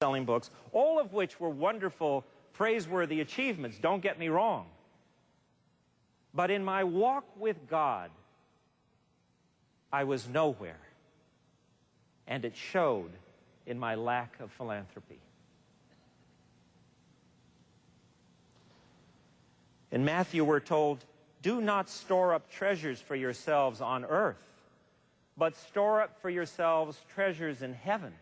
selling books, all of which were wonderful, praiseworthy achievements, don't get me wrong. But in my walk with God, I was nowhere. And it showed in my lack of philanthropy. In Matthew, we're told, do not store up treasures for yourselves on earth, but store up for yourselves treasures in heaven,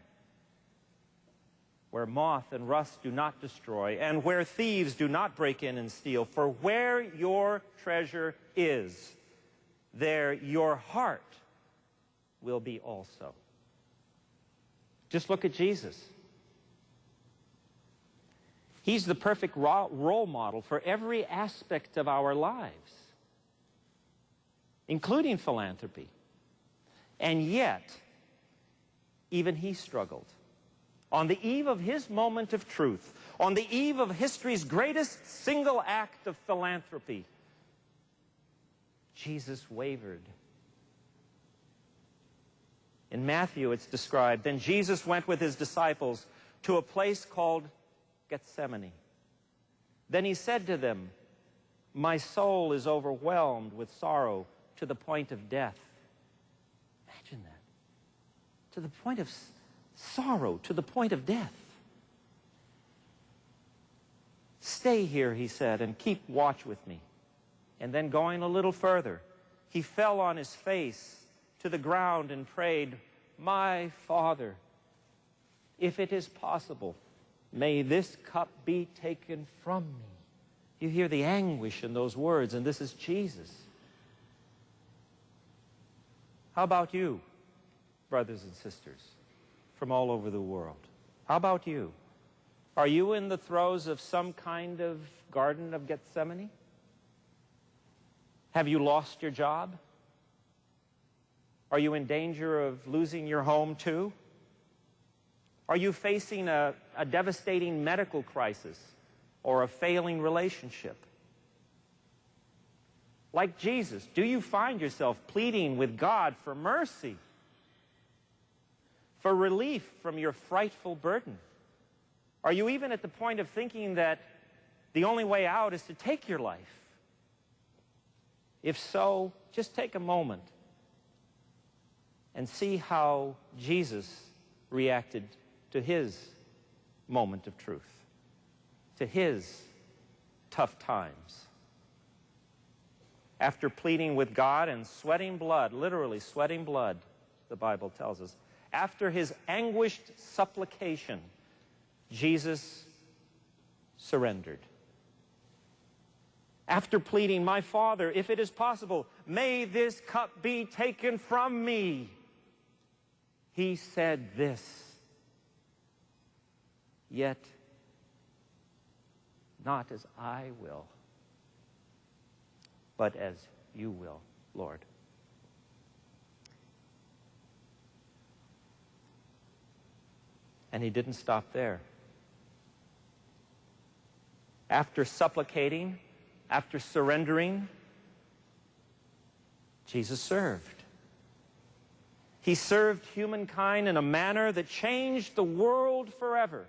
where moth and rust do not destroy, and where thieves do not break in and steal. For where your treasure is, there your heart will be also. Just look at Jesus. He's the perfect role model for every aspect of our lives, including philanthropy. And yet, even he struggled. On the eve of his moment of truth, on the eve of history's greatest single act of philanthropy, Jesus wavered. In Matthew, it's described, then Jesus went with his disciples to a place called Gethsemane. Then he said to them, my soul is overwhelmed with sorrow to the point of death. Imagine that. To the point of sorrow, to the point of death. Stay here, he said, and keep watch with me. And then going a little further, he fell on his face to the ground and prayed, my Father, if it is possible, may this cup be taken from me. You hear the anguish in those words, and this is Jesus. How about you, brothers and sisters from all over the world? How about you? Are you in the throes of some kind of Garden of Gethsemane? Have you lost your job? Are you in danger of losing your home too? Are you facing a devastating medical crisis or a failing relationship? Like Jesus, do you find yourself pleading with God for mercy, for relief from your frightful burden? Are you even at the point of thinking that the only way out is to take your life? If so, just take a moment and see how Jesus reacted to his moment of truth, to his tough times. After pleading with God and sweating blood, literally sweating blood, the Bible tells us, after his anguished supplication, Jesus surrendered. After pleading, my Father, if it is possible, may this cup be taken from me, he said this, yet not as I will, but as you will, Lord. And he didn't stop there. After supplicating, after surrendering, Jesus served. He served humankind in a manner that changed the world forever.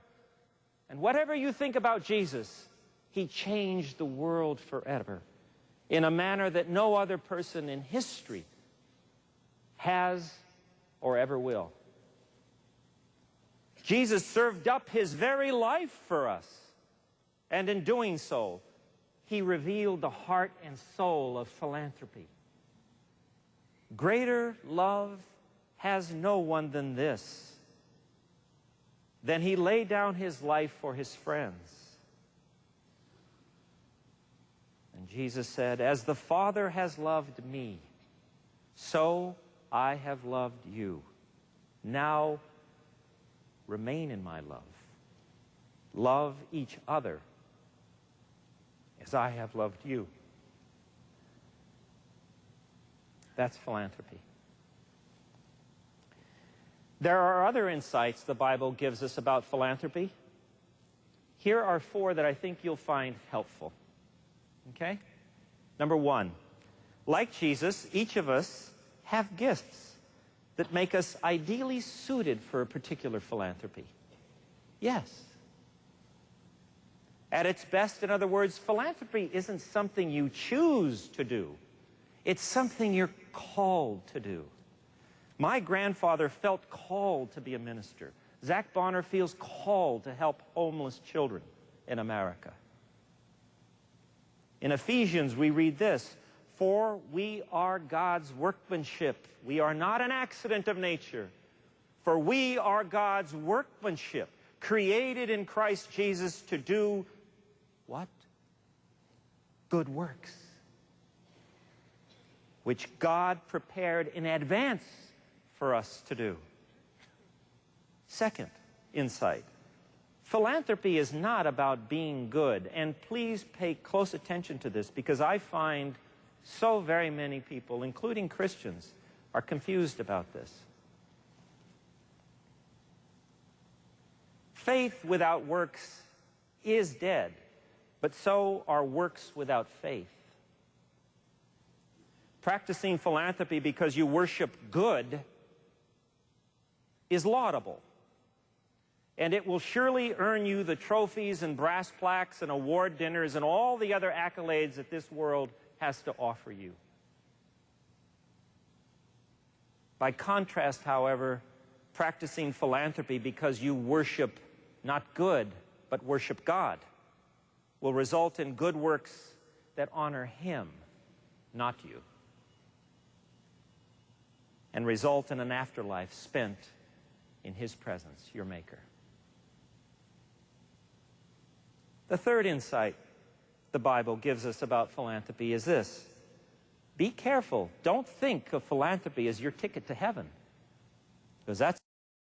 And whatever you think about Jesus, he changed the world forever in a manner that no other person in history has or ever will. Jesus served up his very life for us. And in doing so, he revealed the heart and soul of philanthropy. Greater love has no one than this. Then he laid down his life for his friends. And Jesus said, as the Father has loved me, so I have loved you. Now remain in my love. Love each other as I have loved you. That's philanthropy. There are other insights the Bible gives us about philanthropy. Here are 4 that I think you'll find helpful. Okay? Number 1, like Jesus, each of us have gifts that make us ideally suited for a particular philanthropy. Yes. At its best, in other words, philanthropy isn't something you choose to do. It's something you're called to do. My grandfather felt called to be a minister. Zach Bonner feels called to help homeless children in America. In Ephesians, we read this, "For we are God's workmanship. We are not an accident of nature. For we are God's workmanship, created in Christ Jesus to do" what? Good works, which God prepared in advance for us to do. Second insight, philanthropy is not about being good. And please pay close attention to this, because I find so very many people, including Christians, are confused about this. Faith without works is dead, but so are works without faith. Practicing philanthropy because you worship good is laudable, and it will surely earn you the trophies and brass plaques and award dinners and all the other accolades that this world has to offer you. By contrast, however, practicing philanthropy because you worship not good, but worship God, will result in good works that honor Him, not you, and result in an afterlife spent in His presence, your Maker. The third insight the Bible gives us about philanthropy is this: be careful. Don't think of philanthropy as your ticket to heaven, because that's